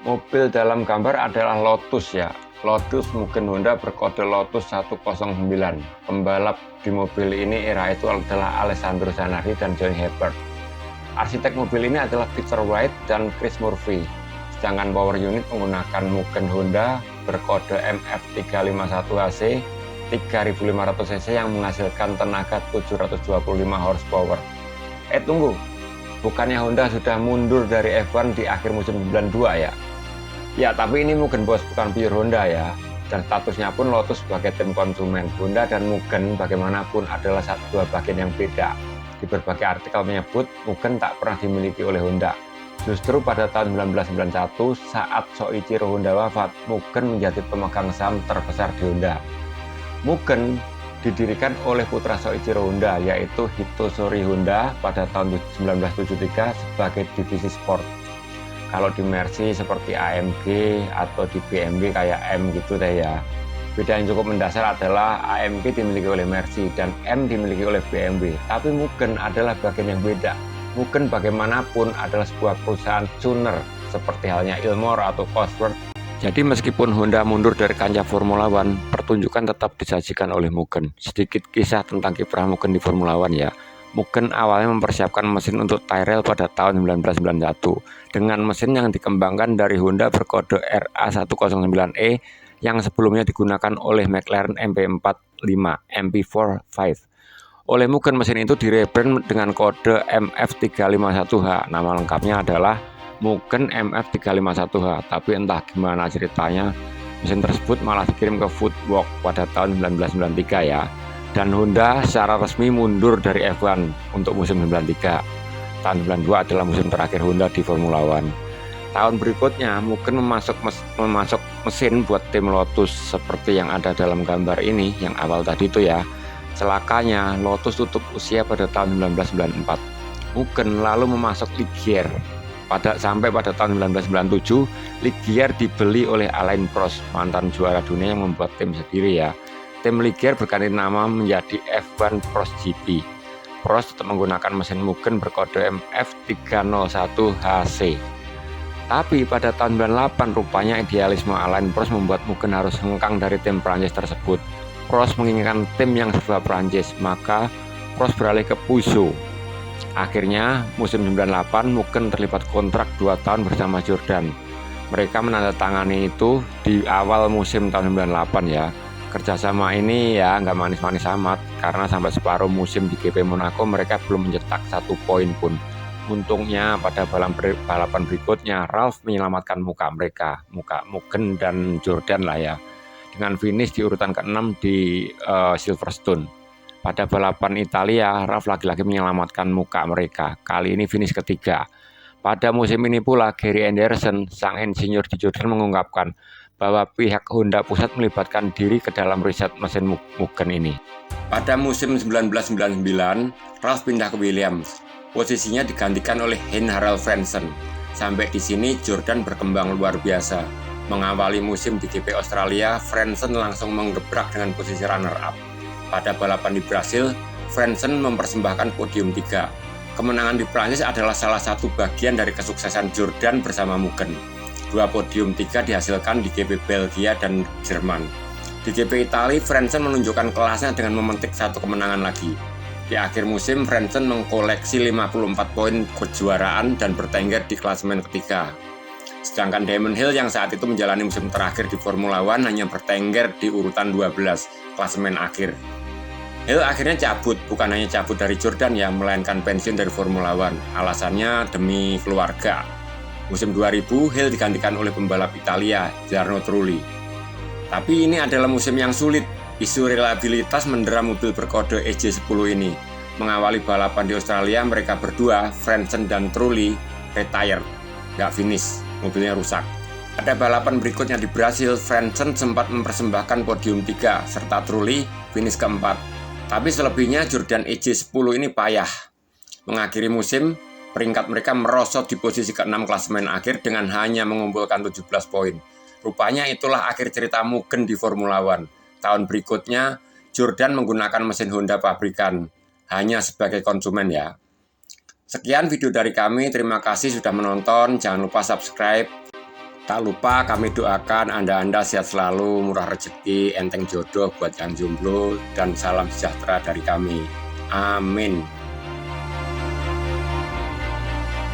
Mobil dalam gambar adalah Lotus ya. Lotus Mugen Honda berkode Lotus 109. Pembalap di mobil ini era itu adalah Alessandro Zanardi dan Johnny Herbert. Arsitek mobil ini adalah Peter White dan Chris Murphy. Sedangkan power unit menggunakan Mugen Honda berkode MF351HC 3500 cc yang menghasilkan tenaga 725 horsepower. Tunggu, bukannya Honda sudah mundur dari F1 di akhir musim 92 ya? Ya, tapi ini Mugen bos, bukan pure Honda ya. Dan statusnya pun Lotus sebagai tim konsumen. Honda dan Mugen bagaimanapun adalah dua bagian yang beda. Di berbagai artikel menyebut Mugen tak pernah dimiliki oleh Honda. Justru pada tahun 1991 saat Soichiro Honda wafat, Mugen menjadi pemegang saham terbesar di Honda. Mugen didirikan oleh putra Soichiro Honda yaitu Hitosori Honda pada tahun 1973 sebagai divisi sport. Kalau di Mercy seperti AMG atau di BMW kayak M gitu deh ya. Beda yang cukup mendasar adalah AMG dimiliki oleh Mercy dan M dimiliki oleh BMW. Tapi Mugen adalah bagian yang beda. Mugen bagaimanapun adalah sebuah perusahaan tuner seperti halnya Ilmor atau Cosworth. Jadi meskipun Honda mundur dari kancah Formula One, pertunjukan tetap disajikan oleh Mugen. Sedikit kisah tentang kiprah Mugen di Formula One ya. Mugen awalnya mempersiapkan mesin untuk Tyrrell pada tahun 1991 dengan mesin yang dikembangkan dari Honda berkode RA109E yang sebelumnya digunakan oleh McLaren MP45 MP45. Oleh Mugen mesin itu direbrand dengan kode MF351H. Nama lengkapnya adalah Mugen MF351H. Tapi entah gimana ceritanya, mesin tersebut malah dikirim ke Footwork pada tahun 1993 ya. Dan Honda secara resmi mundur dari F1 untuk musim 93. Tahun 92 adalah musim terakhir Honda di Formula One. Tahun berikutnya Mugen memasok mesin buat tim Lotus seperti yang ada dalam gambar ini yang awal tadi itu ya. Celakanya Lotus tutup usia pada tahun 1994. Mugen lalu memasok Ligier. Sampai pada tahun 1997 Ligier dibeli oleh Alain Prost, mantan juara dunia yang membuat tim sendiri ya. Tim Ligier berganti nama menjadi F1 Prost GP. Prost tetap menggunakan mesin Mugen berkode MF301HC. Tapi pada tahun 98 rupanya idealisme Alain Prost membuat Mugen harus hengkang dari tim Prancis tersebut. Prost menginginkan tim yang serba Prancis, maka Prost beralih ke Peugeot. Akhirnya musim 98 Mugen terlibat kontrak 2 tahun bersama Jordan. Mereka menandatangani itu di awal musim tahun 98 ya. Kerjasama ini ya nggak manis-manis amat karena sampai separuh musim di GP Monaco mereka belum mencetak 1 poin pun. Untungnya pada balapan berikutnya Ralf menyelamatkan muka Mugen dan Jordan lah ya, dengan finish di urutan ke-6 di Silverstone. Pada balapan Italia Ralf lagi-lagi menyelamatkan muka mereka, kali ini finish ketiga. Pada musim ini pula Gary Anderson, sang insinyur di Jordan mengungkapkan bahwa pihak Honda pusat melibatkan diri ke dalam riset mesin Mugen ini. Pada musim 1999, Ralf pindah ke Williams. Posisinya digantikan oleh Hein-Harald Frentzen. Sampai di sini Jordan berkembang luar biasa. Mengawali musim di GP Australia, Frentzen langsung menggebrak dengan posisi runner-up. Pada balapan di Brasil, Frentzen mempersembahkan podium 3. Kemenangan di Prancis adalah salah satu bagian dari kesuksesan Jordan bersama Mugen. 2 podium 3 dihasilkan di GP Belgia dan Jerman. Di GP Italia, Frentzen menunjukkan kelasnya dengan memetik 1 kemenangan lagi. Di akhir musim, Frentzen mengkoleksi 54 poin kejuaraan dan bertengger di klasemen ketiga. Sedangkan Damon Hill yang saat itu menjalani musim terakhir di Formula One hanya bertengger di urutan 12 klasemen akhir. Hill akhirnya cabut, bukan hanya cabut dari Jordan yang melainkan pensiun dari Formula One. Alasannya demi keluarga. Musim 2000, Hill digantikan oleh pembalap Italia, Jarno Trulli. Tapi ini adalah musim yang sulit. Isu reliabilitas mendera mobil berkode EJ10 ini. Mengawali balapan di Australia, mereka berdua, Frentzen dan Trulli, retired. Nggak finish, mobilnya rusak. Pada balapan berikutnya di Brasil, Frentzen sempat mempersembahkan podium 3, serta Trulli finish keempat. Tapi selebihnya Jordan EJ10 ini payah. Mengakhiri musim, peringkat mereka merosot di posisi ke-6 klasemen akhir dengan hanya mengumpulkan 17 poin. Rupanya itulah akhir cerita Mugen di Formula One. Tahun berikutnya, Jordan menggunakan mesin Honda pabrikan, hanya sebagai konsumen ya. Sekian video dari kami, terima kasih sudah menonton, jangan lupa subscribe. Tak lupa kami doakan Anda-Anda sehat selalu, murah rezeki, enteng jodoh buat yang jomblo, dan salam sejahtera dari kami. Amin.